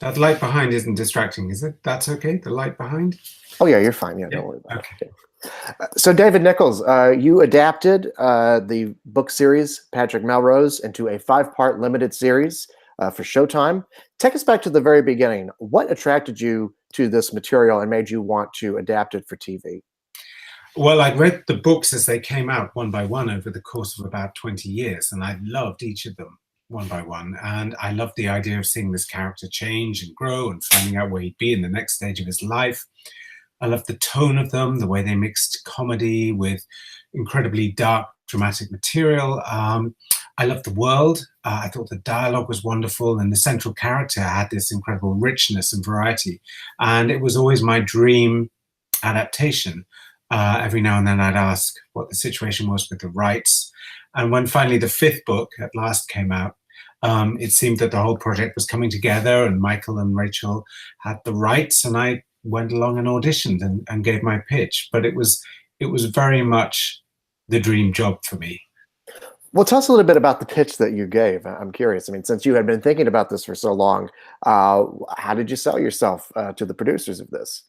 That light behind isn't distracting, is it? That's okay, the light behind? Oh yeah, you're fine. Yeah, Yeah. don't worry about Okay. it. So David Nicholls, you adapted the book series Patrick Melrose into a 5-part limited series for Showtime. Take us back to the very beginning. What attracted you to this material and made you want to adapt it for TV? Well, I'd read the books as they came out one by one over the course of about 20 years, and I loved each of them one by one. And I loved the idea of seeing this character change and grow and finding out where he'd be in the next stage of his life. I loved the tone of them, the way they mixed comedy with incredibly dark, dramatic material. I loved the world. I thought the dialogue was wonderful, and the central character had this incredible richness and variety. And it was always my dream adaptation. Every now and then I'd ask what the situation was with the rights. And when finally the fifth book at last came out, it seemed that the whole project was coming together, and Michael and Rachel had the rights, and I went along and auditioned and gave my pitch. But it was very much the dream job for me. Well, tell us a little bit about the pitch that you gave. I'm curious. I mean, since you had been thinking about this for so long, how did you sell yourself to the producers of this?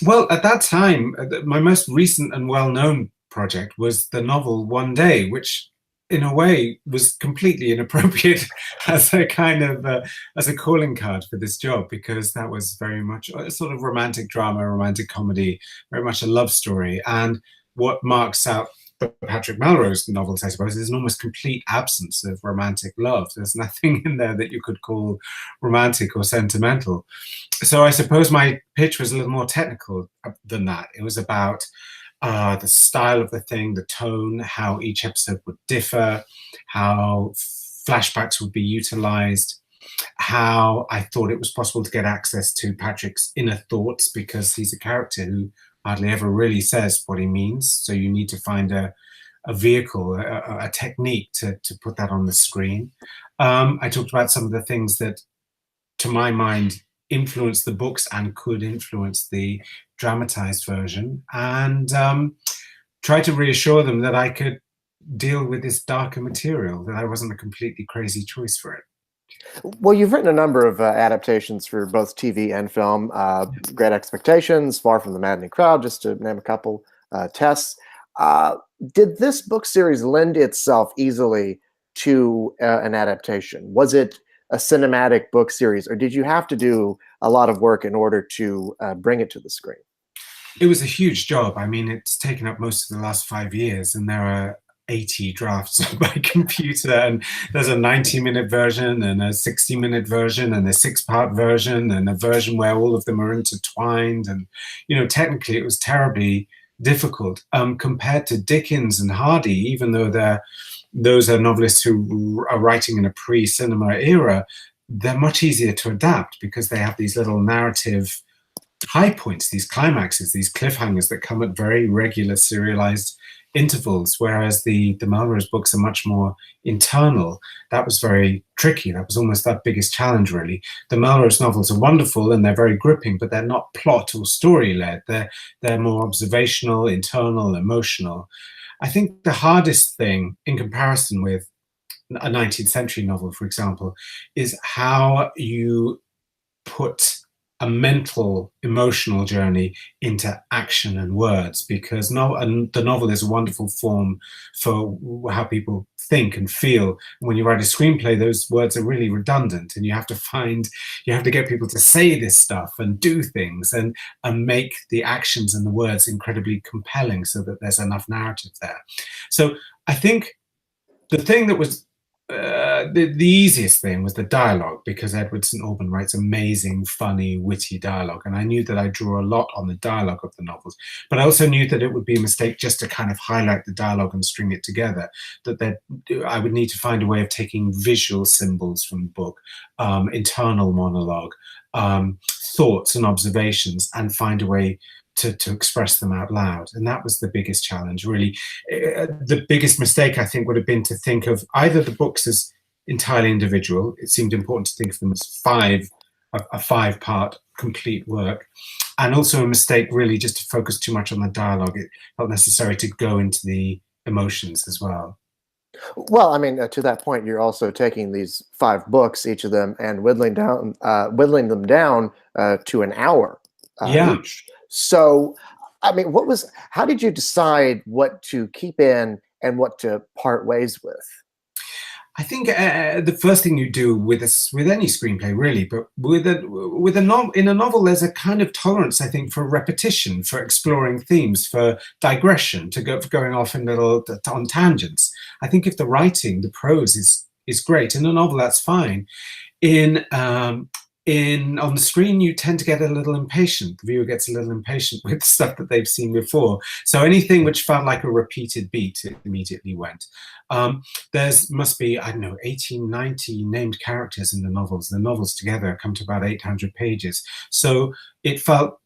Well, at that time, my most recent and well-known project was the novel One Day, which in a way was completely inappropriate as a kind of as a calling card for this job, because that was very much a sort of romantic drama, romantic comedy, very much a love story. And what marks out the Patrick Melrose novels, I suppose, is an almost complete absence of romantic love. There's nothing in there that you could call romantic or sentimental. So I suppose my pitch was a little more technical than that. It was about the style of the thing, the tone, how each episode would differ, how flashbacks would be utilized, how I thought it was possible to get access to Patrick's inner thoughts, because he's a character who hardly ever really says what he means. So you need to find a vehicle, a technique to put that on the screen. I talked about some of the things that, to my mind, influenced the books and could influence the dramatized version, and try to reassure them that I could deal with this darker material, that I wasn't a completely crazy choice for it. Well, you've written a number of adaptations for both TV and film. Great Expectations, Far from the Maddening Crowd, just to name a couple. Tests. Did this book series lend itself easily to an adaptation? Was it a cinematic book series, or did you have to do a lot of work in order to bring it to the screen? It was a huge job. I mean, it's taken up most of the last 5 years, and there are 80 drafts by computer, and there's a 90-minute version and a 60-minute version and a 6-part version and a version where all of them are intertwined. And, technically it was terribly difficult compared to Dickens and Hardy, even though those are novelists who are writing in a pre-cinema era. They're much easier to adapt because they have these little narrative high points, these climaxes, these cliffhangers that come at very regular serialized intervals, whereas the Melrose books are much more internal. That was very tricky. That was almost that biggest challenge, really. The Melrose novels are wonderful and they're very gripping, but they're not plot or story led. They're more observational, internal, emotional. I think the hardest thing in comparison with a 19th century novel, for example, is how you put a mental, emotional journey into action and words, because the novel is a wonderful form for how people think and feel. When you write a screenplay, those words are really redundant, and you have to get people to say this stuff and do things and make the actions and the words incredibly compelling so that there's enough narrative there. So I think the thing that was the easiest thing was the dialogue, because Edward St. Aubyn writes amazing, funny, witty dialogue, and I knew that I drew a lot on the dialogue of the novels. But I also knew that it would be a mistake just to kind of highlight the dialogue and string it together, that I would need to find a way of taking visual symbols from the book, internal monologue, thoughts and observations, and find a way to express them out loud. And that was the biggest challenge, really. The biggest mistake, I think, would have been to think of either the books as entirely individual. It seemed important to think of them as a 5-part complete work. And also a mistake, really, just to focus too much on the dialogue. It felt necessary to go into the emotions as well. Well, I mean, to that point, you're also taking these 5 books, each of them, and whittling them down to an hour Yeah. each. So, I mean, how did you decide what to keep in and what to part ways with? I think the first thing you do with with any screenplay, really, but with a novel, in a novel, there's a kind of tolerance, I think, for repetition, for exploring themes, for digression, for going off in on tangents. I think if the writing, the prose is great in a novel, that's fine. In on the screen, you tend to get a little impatient. The viewer gets a little impatient with stuff that they've seen before. So anything which felt like a repeated beat, it immediately went. There's must be, I don't know, 18, 90 named characters in the novels. The novels together come to about 800 pages. So it felt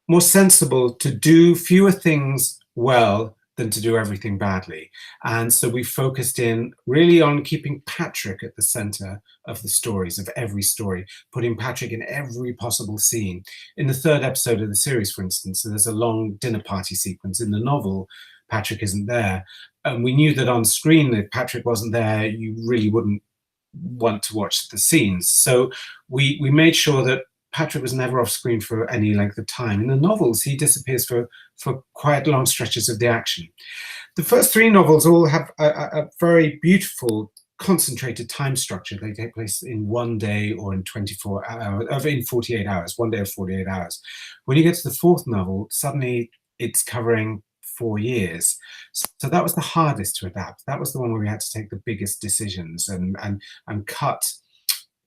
more sensible to do fewer things well than to do everything badly. And so we focused in really on keeping Patrick at the center of the stories, of every story, putting Patrick in every possible scene. In the 3rd episode of the series, for instance, there's a long dinner party sequence. In the novel, Patrick isn't there. And we knew that on screen, if Patrick wasn't there, you really wouldn't want to watch the scenes. So we made sure that Patrick was never off screen for any length of time. In the novels, he disappears for quite long stretches of the action. The first 3 novels all have a very beautiful, concentrated time structure. They take place in one day or in 24 hours, in 48 hours, one day of 48 hours. When you get to the 4th novel, suddenly it's covering 4 years. So that was the hardest to adapt. That was the one where we had to take the biggest decisions and cut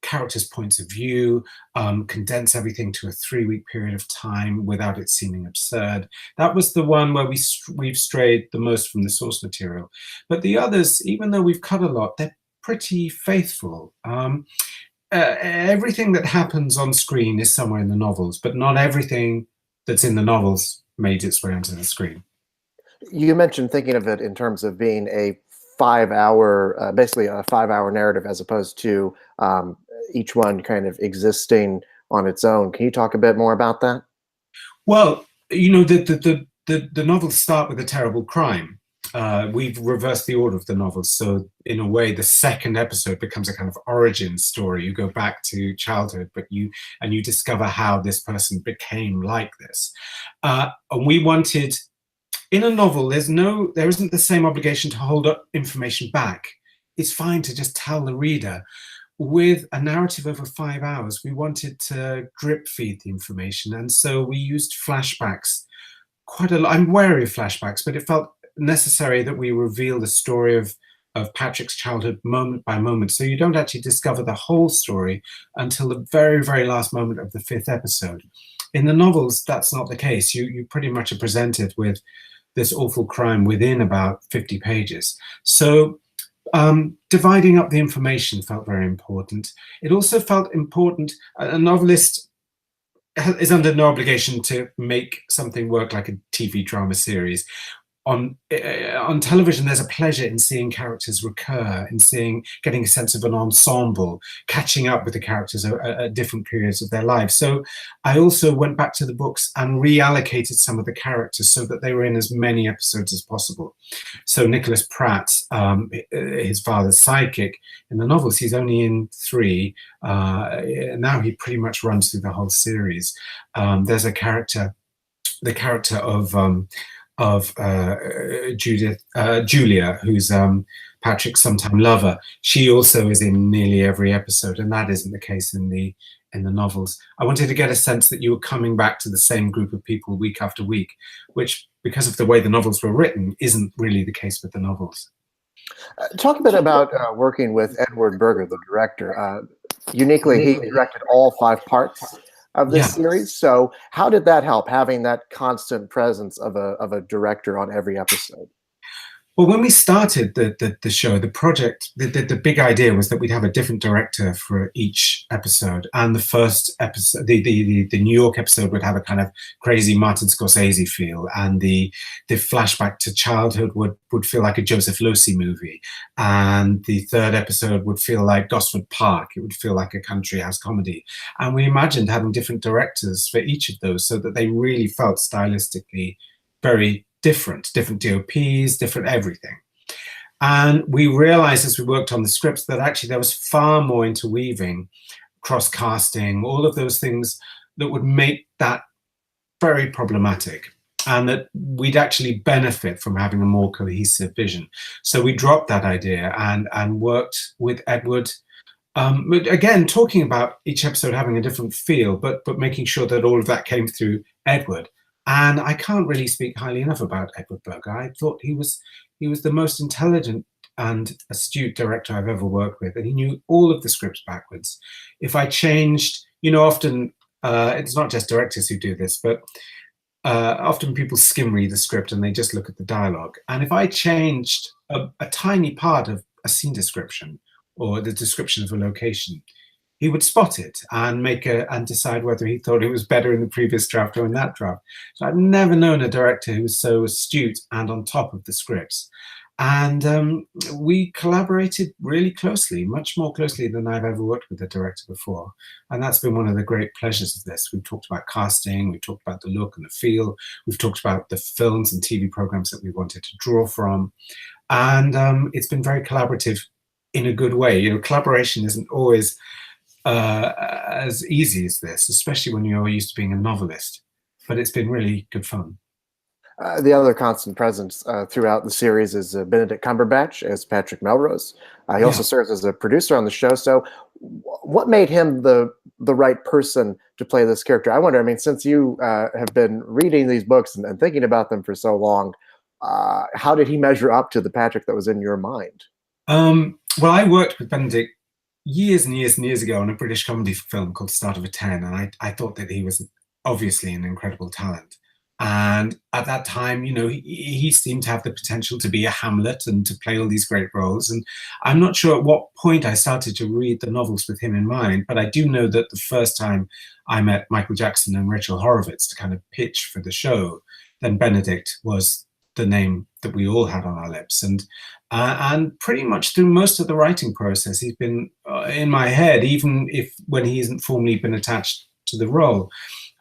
characters' points of view, condense everything to a 3-week period of time without it seeming absurd. That was the one where we've strayed the most from the source material. But the others, even though we've cut a lot, they're pretty faithful. Everything that happens on screen is somewhere in the novels, but not everything that's in the novels made its way onto the screen. You mentioned thinking of it in terms of being a 5-hour, basically a 5-hour narrative, as opposed to each one kind of existing on its own. Can you talk a bit more about that? Well, you know, the novels start with a terrible crime. We've reversed the order of the novels, so in a way, the 2nd episode becomes a kind of origin story. You go back to childhood, but you discover how this person became like this. And we wanted, in a novel, there isn't the same obligation to hold up information back. It's fine to just tell the reader. With a narrative over 5 hours, we wanted to drip feed the information, and so we used flashbacks quite a lot. I'm wary of flashbacks, but it felt necessary that we reveal the story of Patrick's childhood moment by moment, so you don't actually discover the whole story until the very, very last moment of the 5th episode. In the novels, that's not the case. You pretty much are presented with this awful crime within about 50 pages. So dividing up the information felt very important. It also felt important. A novelist is under no obligation to make something work like a TV drama series. On television, there's a pleasure in seeing characters recur, in getting a sense of an ensemble, catching up with the characters at different periods of their lives. So I also went back to the books and reallocated some of the characters so that they were in as many episodes as possible. So Nicholas Pratt, his father's sidekick, in the novels, he's only in 3. Now he pretty much runs through the whole series. There's a character, the character of Julia, who's Patrick's sometime lover. She also is in nearly every episode, and that isn't the case in the novels. I wanted to get a sense that you were coming back to the same group of people week after week, which, because of the way the novels were written, isn't really the case with the novels. Talk a bit about working with Edward Berger, the director. Uniquely, he directed all 5 parts of this series. So how did that help, having that constant presence of a director on every episode? Well, when we started the show, the project, the big idea was that we'd have a different director for each episode. And the first episode, the New York episode, would have a kind of crazy Martin Scorsese feel, and the flashback to childhood would feel like a Joseph Losey movie, and the 3rd episode would feel like Gosford Park. It would feel like a country house comedy. And we imagined having different directors for each of those so that they really felt stylistically very different DOPs, different everything. And we realized as we worked on the scripts that actually there was far more interweaving, cross-casting, all of those things that would make that very problematic, and that we'd actually benefit from having a more cohesive vision. So we dropped that idea and worked with Edward. Again, talking about each episode having a different feel, but making sure that all of that came through Edward. And I can't really speak highly enough about Edward Berger. I thought he was the most intelligent and astute director I've ever worked with, and he knew all of the scripts backwards. If I changed, often it's not just directors who do this, but often people skim read the script and they just look at the dialogue. And if I changed a tiny part of a scene description or the description of a location, he would spot it and and decide whether he thought it was better in the previous draft or in that draft. So I've never known a director who was so astute and on top of the scripts. And we collaborated really closely, much more closely than I've ever worked with a director before. And that's been one of the great pleasures of this. We've talked about casting, we've talked about the look and the feel, we've talked about the films and TV programs that we wanted to draw from. And it's been very collaborative in a good way. Collaboration isn't always as easy as this, especially when you're used to being a novelist. But it's been really good fun. The other constant presence throughout the series is Benedict Cumberbatch as Patrick Melrose. He also serves as a producer on the show. So what made him the right person to play this character? I wonder, since you have been reading these books and thinking about them for so long, how did he measure up to the Patrick that was in your mind? Well, I worked with Benedict years and years and years ago on a British comedy film called Start of a 10, and I thought that he was obviously an incredible talent. And at that time, he seemed to have the potential to be a Hamlet and to play all these great roles. And I'm not sure at what point I started to read the novels with him in mind, but I do know that the first time I met Michael Jackson and Rachel Horowitz to kind of pitch for the show, then Benedict was the name that we all had on our lips. And pretty much through most of the writing process, he's been in my head, even when he hasn't formally been attached to the role.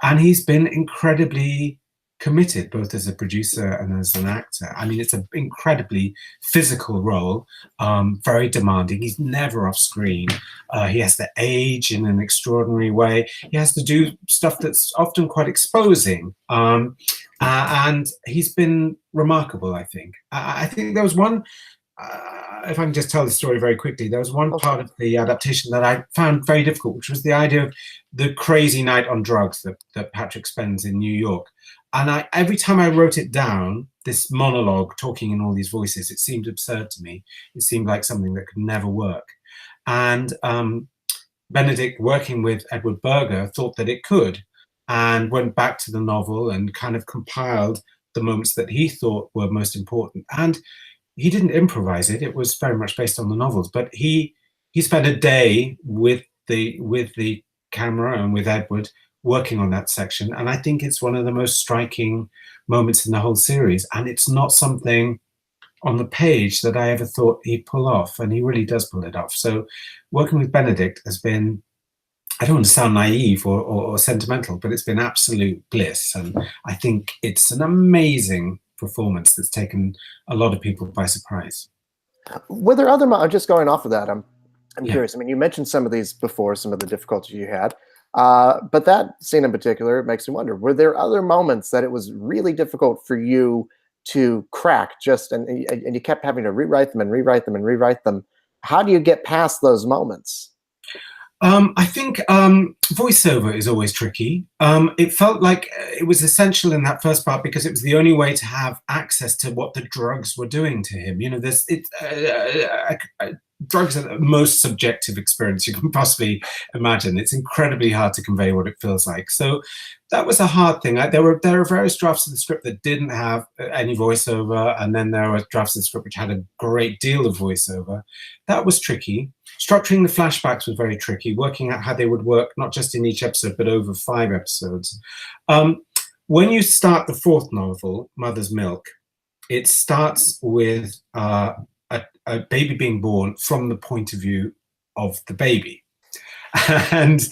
And he's been incredibly committed, both as a producer and as an actor. It's an incredibly physical role, very demanding. He's never off screen. He has to age in an extraordinary way. He has to do stuff that's often quite exposing. And he's been remarkable, I think. I think there was one, if I can just tell the story very quickly, there was one part of the adaptation that I found very difficult, which was the idea of the crazy night on drugs that Patrick spends in New York. And every time I wrote it down, this monologue talking in all these voices, it seemed absurd to me. It seemed like something that could never work. And Benedict, working with Edward Berger, thought that it could, and went back to the novel and kind of compiled the moments that he thought were most important. And he didn't improvise it. It was very much based on the novels, but he spent a day with the camera and with Edward working on that section. And I think it's one of the most striking moments in the whole series. And it's not something on the page that I ever thought he'd pull off. And he really does pull it off. So working with Benedict has been, I don't want to sound naive or sentimental, but it's been absolute bliss. And I think it's an amazing performance that's taken a lot of people by surprise. Were there other, just going off of that, I'm curious. You mentioned some of these before, some of the difficulties you had. But that scene in particular, it makes me wonder, were there other moments that it was really difficult for you to crack and you kept having to rewrite them and rewrite them and rewrite them? How do you get past those moments? I think voiceover is always tricky. It felt like it was essential in that first part because it was the only way to have access to what the drugs were doing to him. Drugs are the most subjective experience you can possibly imagine. It's incredibly hard to convey what it feels like. So that was a hard thing. There were various drafts of the script that didn't have any voiceover, and then there were drafts of the script which had a great deal of voiceover. That was tricky. Structuring the flashbacks was very tricky, working out how they would work, not just in each episode, but over 5 episodes. When you start the 4th novel, Mother's Milk, it starts with a baby being born from the point of view of the baby. And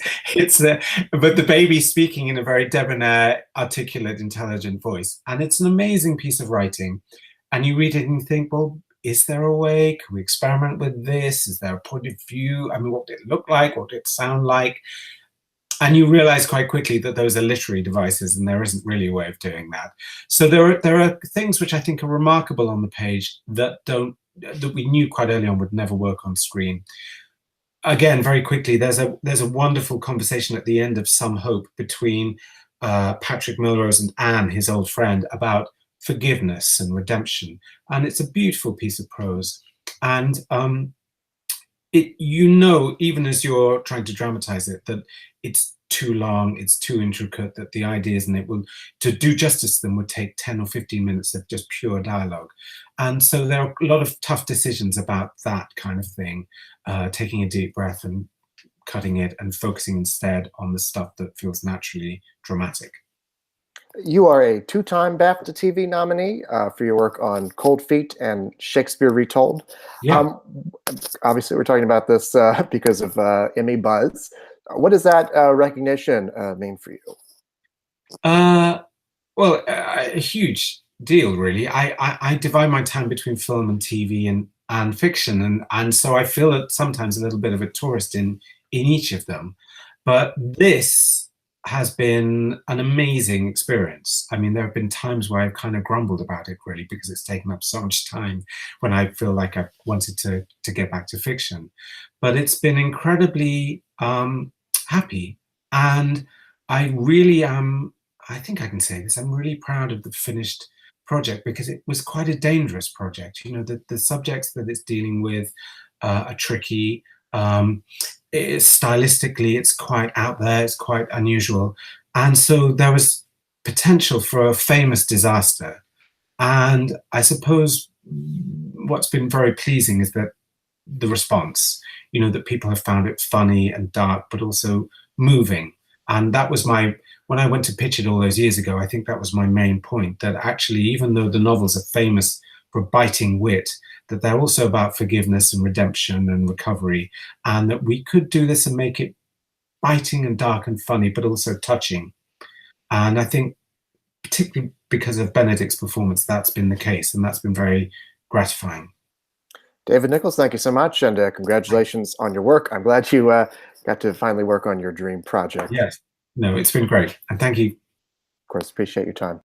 but the baby speaking in a very debonair, articulate, intelligent voice. And it's an amazing piece of writing. And you read it and you think, well, is there a way? Can we experiment with this? Is there a point of view? I mean, what did it look like? What did it sound like? And you realize quite quickly that those are literary devices and there isn't really a way of doing that. So there are things which I think are remarkable on the page that we knew quite early on would never work on screen. Again, very quickly, there's a wonderful conversation at the end of Some Hope between Patrick Melrose and Anne, his old friend, about forgiveness and redemption. And it's a beautiful piece of prose. And even as you're trying to dramatize it, that it's too long, it's too intricate, that the ideas in it to do justice to them would take 10 or 15 minutes of just pure dialogue. And so there are a lot of tough decisions about that kind of thing, taking a deep breath and cutting it and focusing instead on the stuff that feels naturally dramatic. You are a two-time BAFTA TV nominee for your work on Cold Feet and Shakespeare Retold. Yeah. Obviously, we're talking about this because of Emmy buzz. What does that recognition mean for you? Well, a huge deal, really. I divide my time between film and TV and fiction, and so I feel sometimes a little bit of a tourist in each of them. But this has been an amazing experience. I mean, there have been times where I've kind of grumbled about it, really, because it's taken up so much time when I feel like I wanted to get back to fiction. But it's been incredibly happy. And I really am, I think I can say this, I'm really proud of the finished project because it was quite a dangerous project. You know, the subjects that it's dealing with are tricky. Stylistically, it's quite out there, it's quite unusual. And so there was potential for a famous disaster. And I suppose what's been very pleasing is that the response, you know, that people have found it funny and dark, but also moving. And that was when I went to pitch it all those years ago, I think that was my main point, that actually, even though the novels are famous for biting wit, that they're also about forgiveness and redemption and recovery, and that we could do this and make it biting and dark and funny, but also touching. And I think, particularly because of Benedict's performance, that's been the case, and that's been very gratifying. David Nicholls, thank you so much, and congratulations on your work. I'm glad you got to finally work on your dream project. Yes. No, it's been great. And thank you. Of course, appreciate your time.